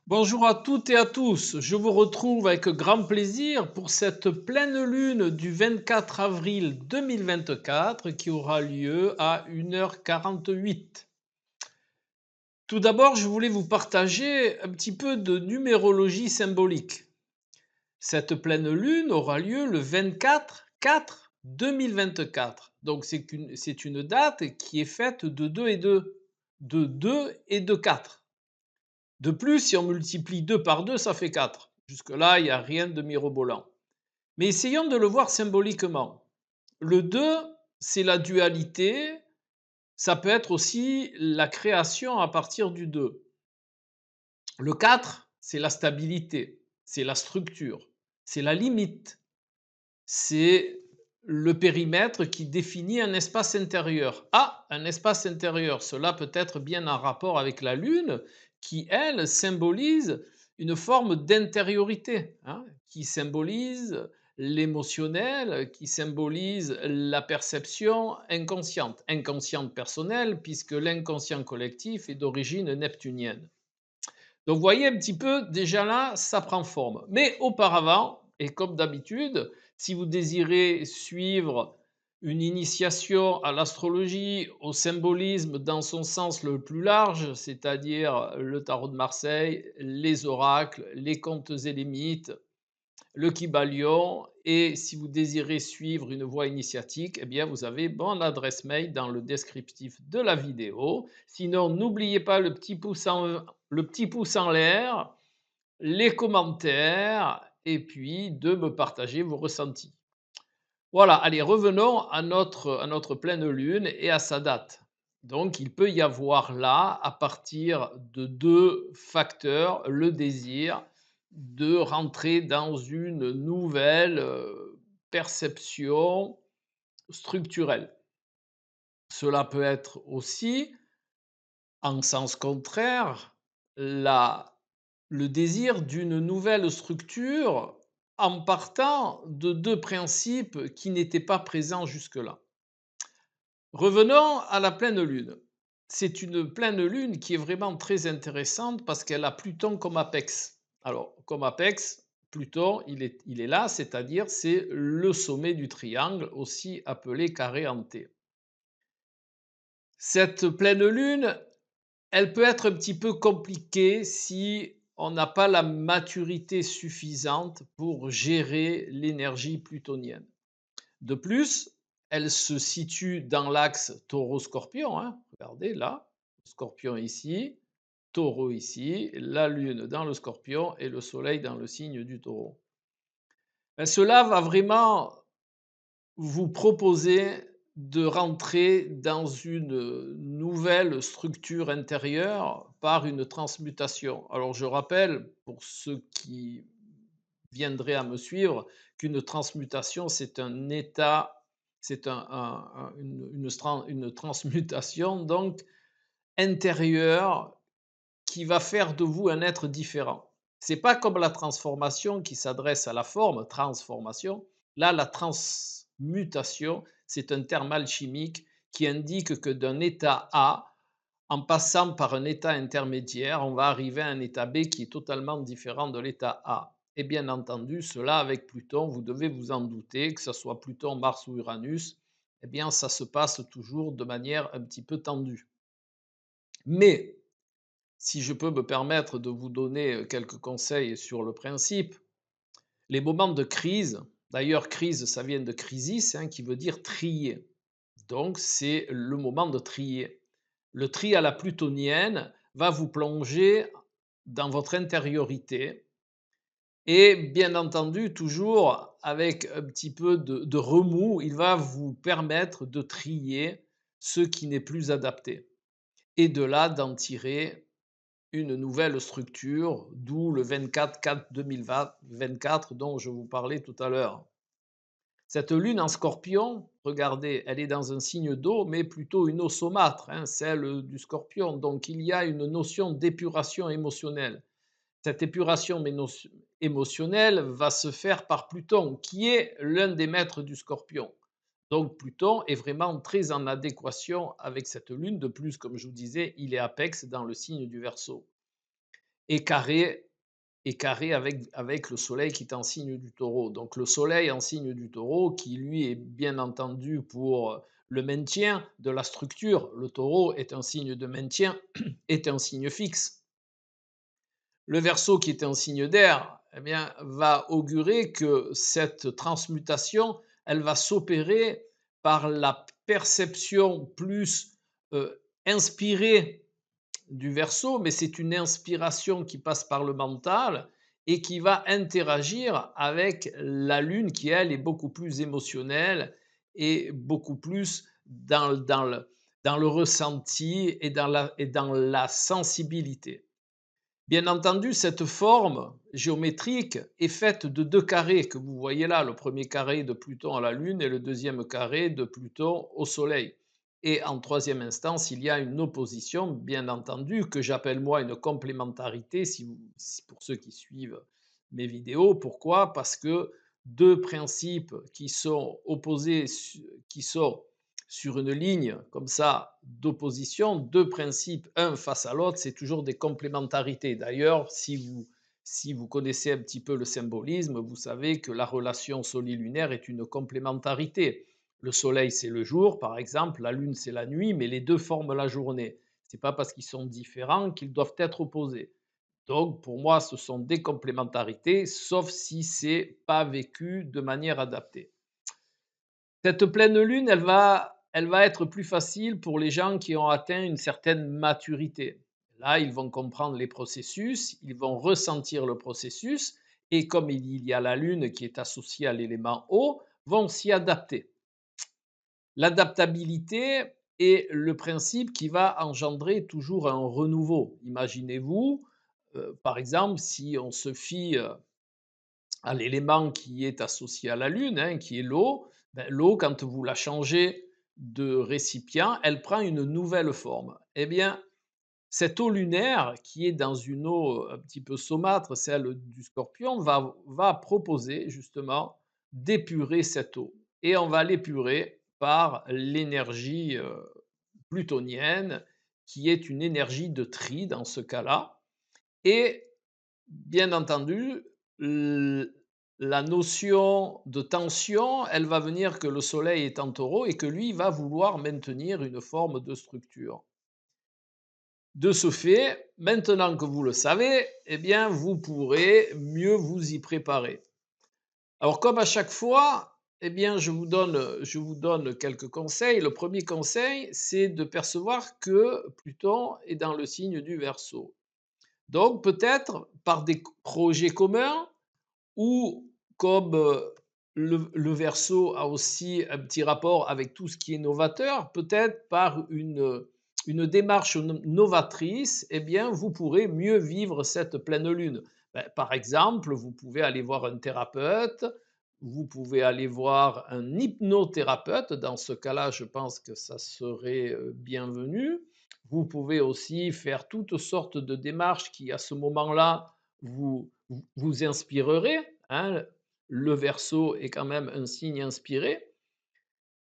Bonjour à toutes et à tous, je vous retrouve avec grand plaisir pour cette pleine lune du 24 avril 2024 qui aura lieu à 1h48. Tout d'abord, je voulais vous partager un petit peu de numérologie symbolique. Cette pleine lune aura lieu le 24/4 2024. Donc c'est une date qui est faite de 2 et 2, de 2 et de 4. De plus, si on multiplie 2 par 2, ça fait 4. Jusque-là, il n'y a rien de mirobolant. Mais essayons de le voir symboliquement. Le 2, c'est la dualité. Ça peut être aussi la création à partir du 2. Le 4, c'est la stabilité, c'est la structure, c'est la limite, c'est le périmètre qui définit un espace intérieur. Ah, un espace intérieur, cela peut être bien en rapport avec la Lune, qui, elle, symbolise une forme d'intériorité, hein, qui symbolise l'émotionnel, qui symbolise la perception inconsciente, inconsciente personnelle, puisque l'inconscient collectif est d'origine neptunienne. Donc, vous voyez un petit peu, déjà là, ça prend forme. Mais auparavant, et comme d'habitude, si vous désirez suivre une initiation à l'astrologie, au symbolisme dans son sens le plus large, c'est-à-dire le tarot de Marseille, les oracles, les contes et les mythes, le Kybalion, et si vous désirez suivre une voie initiatique, eh bien vous avez mon adresse mail dans le descriptif de la vidéo. Sinon, n'oubliez pas le petit pouce en l'air, les commentaires, et puis de me partager vos ressentis. Voilà, allez, revenons à notre pleine lune et à sa date. Donc, il peut y avoir là, à partir de deux facteurs, le désir de rentrer dans une nouvelle perception structurelle. Cela peut être aussi, en sens contraire, la le désir d'une nouvelle structure en partant de deux principes qui n'étaient pas présents jusque-là. Revenons à la pleine lune. C'est une pleine lune qui est vraiment très intéressante parce qu'elle a Pluton comme apex. Alors, comme apex, Pluton, il est là, c'est-à-dire c'est le sommet du triangle, aussi appelé carré en T. Cette pleine lune, elle peut être un petit peu compliquée si on n'a pas la maturité suffisante pour gérer l'énergie plutonienne. De plus, elle se situe dans l'axe taureau-scorpion, hein. Regardez là, scorpion ici, taureau ici, la lune dans le scorpion et le soleil dans le signe du taureau. Cela va vraiment vous proposer de rentrer dans une nouvelle structure intérieure par une transmutation. Alors je rappelle, pour ceux qui viendraient à me suivre, qu'une transmutation, c'est un état, c'est une transmutation donc intérieure qui va faire de vous un être différent. C'est pas comme la transformation qui s'adresse à la forme, transformation. Là, la transmutation, c'est un terme alchimique qui indique que d'un état A, en passant par un état intermédiaire, on va arriver à un état B qui est totalement différent de l'état A. Et bien entendu, cela avec Pluton, vous devez vous en douter, que ce soit Pluton, Mars ou Uranus, eh bien ça se passe toujours de manière un petit peu tendue. Mais si je peux me permettre de vous donner quelques conseils sur le principe, les moments de crise, d'ailleurs crise ça vient de crisis, hein, qui veut dire trier. Donc c'est le moment de trier. Le tri à la plutonienne va vous plonger dans votre intériorité et bien entendu toujours avec un petit peu de remous, il va vous permettre de trier ce qui n'est plus adapté et de là d'en tirer une nouvelle structure, d'où le 24/4/2024 dont je vous parlais tout à l'heure. Cette lune en scorpion, regardez, elle est dans un signe d'eau, mais plutôt une eau saumâtre, hein, celle du scorpion. Donc il y a une notion d'épuration émotionnelle. Cette épuration émotionnelle va se faire par Pluton, qui est l'un des maîtres du scorpion. Donc Pluton est vraiment très en adéquation avec cette lune. De plus, comme je vous disais, il est apex dans le signe du Verseau. et carré, avec le soleil qui est en signe du taureau. Donc le soleil en signe du taureau qui lui est bien entendu pour le maintien de la structure. Le taureau est un signe de maintien, est un signe fixe. Le verseau qui est un signe d'air, eh bien, va augurer que cette transmutation, elle va s'opérer par la perception plus inspirée du verseau, mais c'est une inspiration qui passe par le mental et qui va interagir avec la lune qui, elle, est beaucoup plus émotionnelle et beaucoup plus dans le ressenti et dans la sensibilité. Bien entendu, cette forme géométrique est faite de deux carrés que vous voyez là, le premier carré de Pluton à la Lune et le deuxième carré de Pluton au Soleil. Et en troisième instance, il y a une opposition, bien entendu, que j'appelle moi une complémentarité, pour ceux qui suivent mes vidéos. Pourquoi? Parce que deux principes qui sont opposés, qui sont sur une ligne comme ça d'opposition, deux principes, un face à l'autre, c'est toujours des complémentarités. D'ailleurs, si vous connaissez un petit peu le symbolisme, vous savez que la relation solilunaire est une complémentarité. Le soleil, c'est le jour, par exemple, la lune, c'est la nuit, mais les deux forment la journée. Ce n'est pas parce qu'ils sont différents qu'ils doivent être opposés. Donc, pour moi, ce sont des complémentarités, sauf si c'est pas vécu de manière adaptée. Cette pleine lune, elle va être plus facile pour les gens qui ont atteint une certaine maturité. Là, ils vont comprendre les processus, ils vont ressentir le processus, et comme il y a la lune qui est associée à l'élément eau, vont s'y adapter. L'adaptabilité est le principe qui va engendrer toujours un renouveau. Imaginez-vous, par exemple, si on se fie à l'élément qui est associé à la Lune, hein, qui est l'eau, ben, l'eau, quand vous la changez de récipient, elle prend une nouvelle forme. Eh bien, cette eau lunaire, qui est dans une eau un petit peu saumâtre, celle du scorpion, va proposer justement d'épurer cette eau. Et on va l'épurer par l'énergie plutonienne, qui est une énergie de tri dans ce cas-là. Et bien entendu, la notion de tension, elle va venir que le soleil est en taureau et que lui va vouloir maintenir une forme de structure. De ce fait, maintenant que vous le savez, eh bien, vous pourrez mieux vous y préparer. Alors, comme à chaque fois, eh bien, je vous donne quelques conseils. Le premier conseil, c'est de percevoir que Pluton est dans le signe du Verseau. Donc, peut-être par des projets communs, ou comme le Verseau a aussi un petit rapport avec tout ce qui est novateur, peut-être par une démarche novatrice, eh bien, vous pourrez mieux vivre cette pleine lune. Ben, par exemple, vous pouvez aller voir un thérapeute, vous pouvez aller voir un hypnothérapeute. Dans ce cas-là, je pense que ça serait bienvenu. Vous pouvez aussi faire toutes sortes de démarches qui, à ce moment-là, vous inspireraient, hein. Le Verseau est quand même un signe inspiré.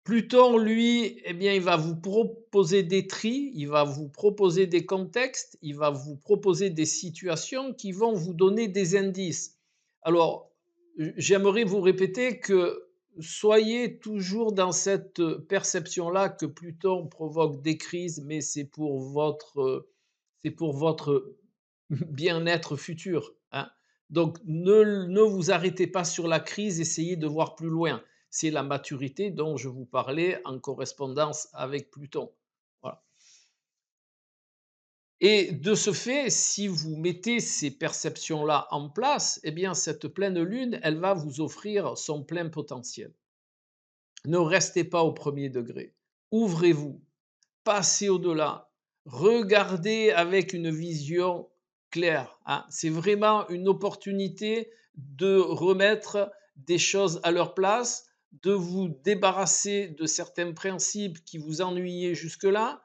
Pluton, lui, eh bien, il va vous proposer des tris, il va vous proposer des contextes, il va vous proposer des situations qui vont vous donner des indices. Alors, j'aimerais vous répéter que soyez toujours dans cette perception-là que Pluton provoque des crises, mais c'est pour votre bien-être futur, hein. Donc, ne vous arrêtez pas sur la crise, essayez de voir plus loin. C'est la maturité dont je vous parlais en correspondance avec Pluton. Voilà. Et de ce fait, si vous mettez ces perceptions-là en place, eh bien, cette pleine lune, elle va vous offrir son plein potentiel. Ne restez pas au premier degré. Ouvrez-vous, passez au-delà, regardez avec une vision claire, hein. C'est vraiment une opportunité de remettre des choses à leur place, de vous débarrasser de certains principes qui vous ennuyaient jusque-là,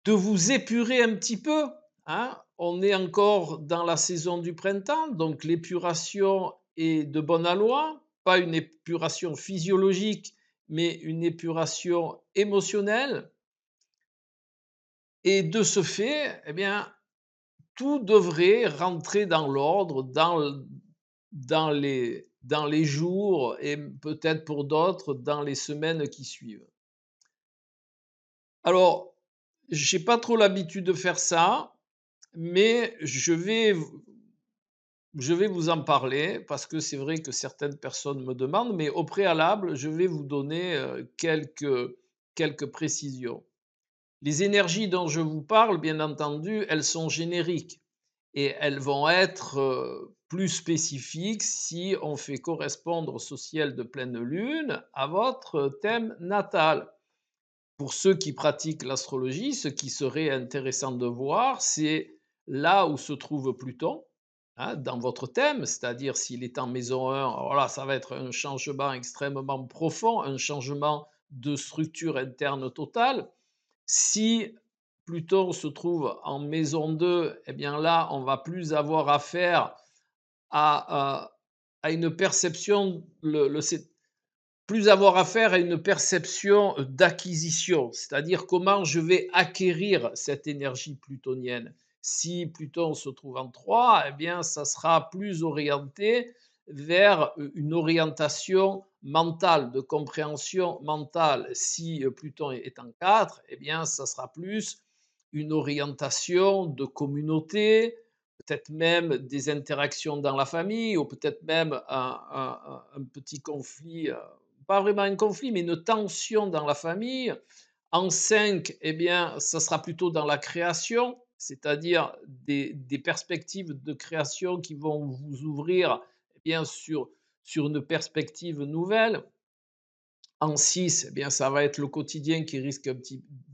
de vous épurer un petit peu, hein. On est encore dans la saison du printemps, donc l'épuration est de bonne aloi, pas une épuration physiologique, mais une épuration émotionnelle. Et de ce fait, eh bien, tout devrait rentrer dans l'ordre dans les jours et peut-être pour d'autres dans les semaines qui suivent. Alors, j'ai pas trop l'habitude de faire ça, mais je vais vous en parler parce que c'est vrai que certaines personnes me demandent, mais au préalable, je vais vous donner, quelques précisions. Les énergies dont je vous parle, bien entendu, elles sont génériques et elles vont être, plus spécifiques si on fait correspondre ce ciel de pleine lune à votre thème natal. Pour ceux qui pratiquent l'astrologie, ce qui serait intéressant de voir, c'est là où se trouve Pluton, hein, dans votre thème, c'est-à-dire s'il est en maison 1, alors là, ça va être un changement extrêmement profond, un changement de structure interne totale. Si Pluton se trouve en maison 2, eh bien là, on va plus avoir affaire à une perception, plus avoir affaire à une perception d'acquisition, c'est-à-dire comment je vais acquérir cette énergie plutonienne. Si Pluton se trouve en 3, eh bien, ça sera plus orienté vers une orientation mentale, de compréhension mentale. Si Pluton est en 4, eh bien, ça sera plus une orientation de communauté, peut-être même des interactions dans la famille, ou peut-être même un petit conflit, pas vraiment un conflit, mais une tension dans la famille. En 5, eh bien, ça sera plutôt dans la création, c'est-à-dire des perspectives de création qui vont vous ouvrir, eh bien, sur une perspective nouvelle. En 6, eh bien, ça va être le quotidien qui risque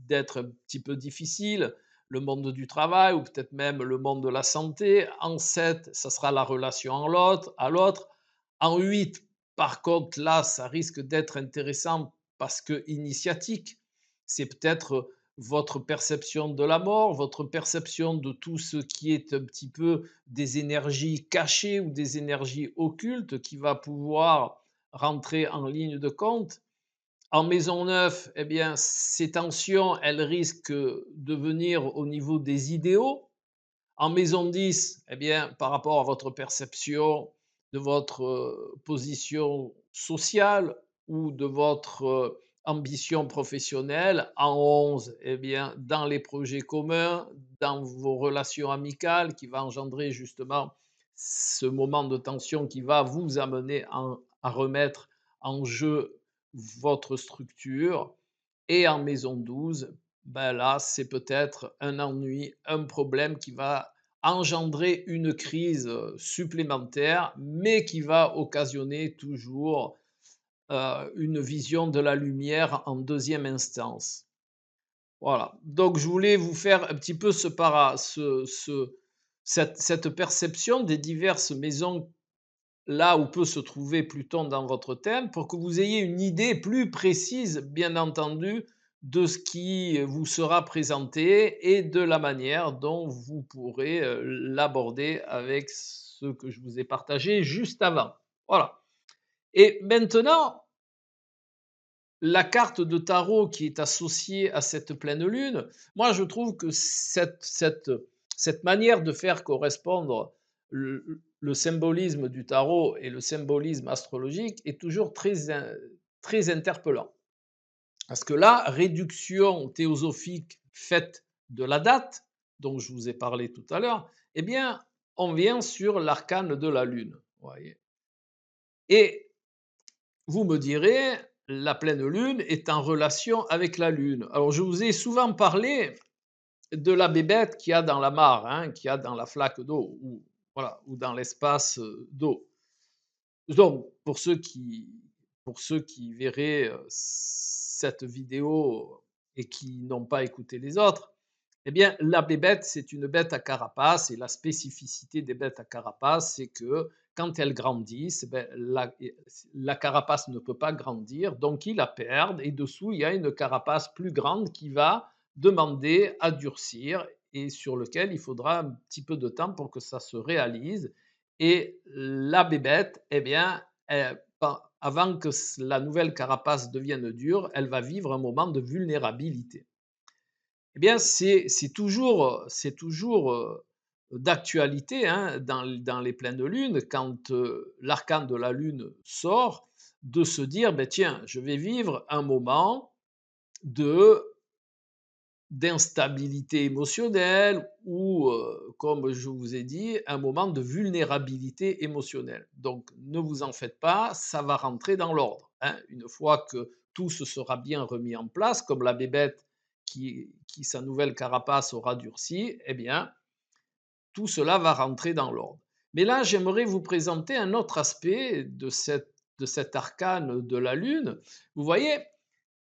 d'être un petit peu difficile, le monde du travail ou peut-être même le monde de la santé. En 7, ça sera la relation à l'autre. En 8, par contre, là, ça risque d'être intéressant parce que initiatique. C'est peut-être votre perception de la mort, votre perception de tout ce qui est un petit peu des énergies cachées ou des énergies occultes qui va pouvoir rentrer en ligne de compte. En maison 9, eh bien, ces tensions, elles risquent de venir au niveau des idéaux. En maison 10, eh bien, par rapport à votre perception de votre position sociale ou de votre ambition professionnelle. En 11, eh bien, dans les projets communs, dans vos relations amicales, qui va engendrer justement ce moment de tension qui va vous amener à remettre en jeu votre structure. Et en maison 12, ben là, c'est peut-être un ennui, un problème qui va engendrer une crise supplémentaire, mais qui va occasionner toujours une vision de la lumière en deuxième instance. Voilà. Donc, je voulais vous faire un petit peu cette perception des diverses maisons là où peut se trouver Pluton dans votre thème, pour que vous ayez une idée plus précise, bien entendu, de ce qui vous sera présenté et de la manière dont vous pourrez l'aborder avec ce que je vous ai partagé juste avant. Voilà. Et maintenant, la carte de tarot qui est associée à cette pleine lune, moi je trouve que cette manière de faire correspondre le symbolisme du tarot et le symbolisme astrologique est toujours très interpellant. Parce que la réduction théosophique faite de la date, dont je vous ai parlé tout à l'heure, eh bien, on vient sur l'arcane de la lune. Voyez. Et vous me direz, la pleine lune est en relation avec la lune. Alors, je vous ai souvent parlé de la bébête qu'il y a dans la mare, hein, qu'il y a dans la flaque d'eau, ou, voilà, ou dans l'espace d'eau. Donc, pour ceux qui verraient cette vidéo et qui n'ont pas écouté les autres, eh bien, la bébête, c'est une bête à carapace, et la spécificité des bêtes à carapace, c'est que quand elles grandissent, eh ben, la carapace ne peut pas grandir, donc ils la perdent, et dessous, il y a une carapace plus grande qui va demander à durcir et sur lequel il faudra un petit peu de temps pour que ça se réalise. Et la bébête, eh bien, avant que la nouvelle carapace devienne dure, elle va vivre un moment de vulnérabilité. Eh bien, c'est toujours d'actualité hein, dans les pleines lunes, quand l'arcane de la lune sort, de se dire, ben, tiens, je vais vivre un moment de d'instabilité émotionnelle ou, comme je vous ai dit, un moment de vulnérabilité émotionnelle. Donc ne vous en faites pas, ça va rentrer dans l'ordre, hein. Une fois que tout se sera bien remis en place, comme la bébête qui sa nouvelle carapace aura durci, eh bien, tout cela va rentrer dans l'ordre. Mais là, j'aimerais vous présenter un autre aspect de cet arcane de la Lune. Vous voyez,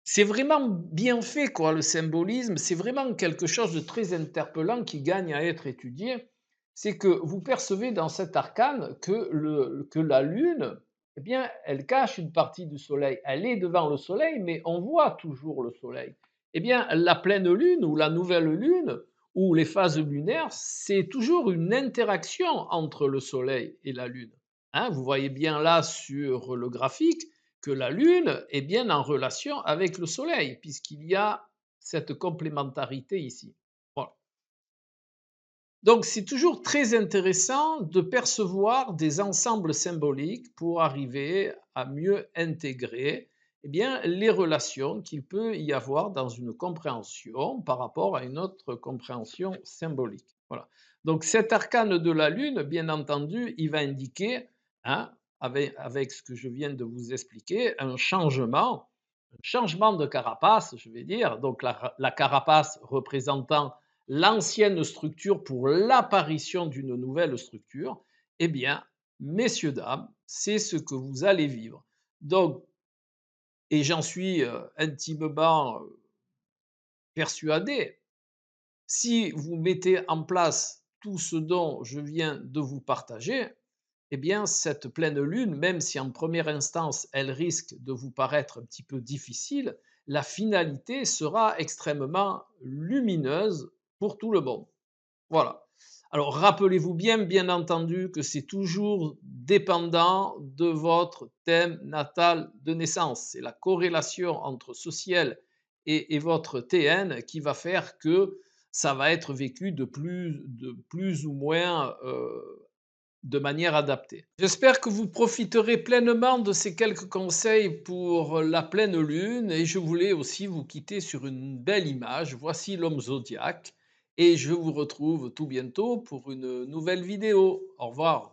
c'est vraiment bien fait, quoi, le symbolisme. C'est vraiment quelque chose de très interpellant qui gagne à être étudié. C'est que vous percevez dans cet arcane que la Lune, eh bien, elle cache une partie du Soleil. Elle est devant le Soleil, mais on voit toujours le Soleil. Eh bien, la pleine Lune ou la nouvelle Lune ou les phases lunaires, c'est toujours une interaction entre le Soleil et la Lune. Hein, vous voyez bien là sur le graphique que la Lune est bien en relation avec le Soleil, puisqu'il y a cette complémentarité ici. Voilà. Donc c'est toujours très intéressant de percevoir des ensembles symboliques pour arriver à mieux intégrer eh bien, les relations qu'il peut y avoir dans une compréhension par rapport à une autre compréhension symbolique. Voilà. Donc cet arcane de la Lune, bien entendu, il va indiquer, hein, avec ce que je viens de vous expliquer, un changement de carapace, je vais dire. Donc la carapace représentant l'ancienne structure pour l'apparition d'une nouvelle structure, eh bien, messieurs, dames, c'est ce que vous allez vivre. Donc, et j'en suis intimement persuadé, si vous mettez en place tout ce dont je viens de vous partager, eh bien, cette pleine lune, même si en première instance, elle risque de vous paraître un petit peu difficile, la finalité sera extrêmement lumineuse pour tout le monde. Voilà. Alors rappelez-vous bien, bien entendu, que c'est toujours dépendant de votre thème natal de naissance. C'est la corrélation entre ce ciel et votre TN qui va faire que ça va être vécu de plus ou moins de manière adaptée. J'espère que vous profiterez pleinement de ces quelques conseils pour la pleine lune et je voulais aussi vous quitter sur une belle image. Voici l'homme zodiaque et je vous retrouve tout bientôt pour une nouvelle vidéo. Au revoir.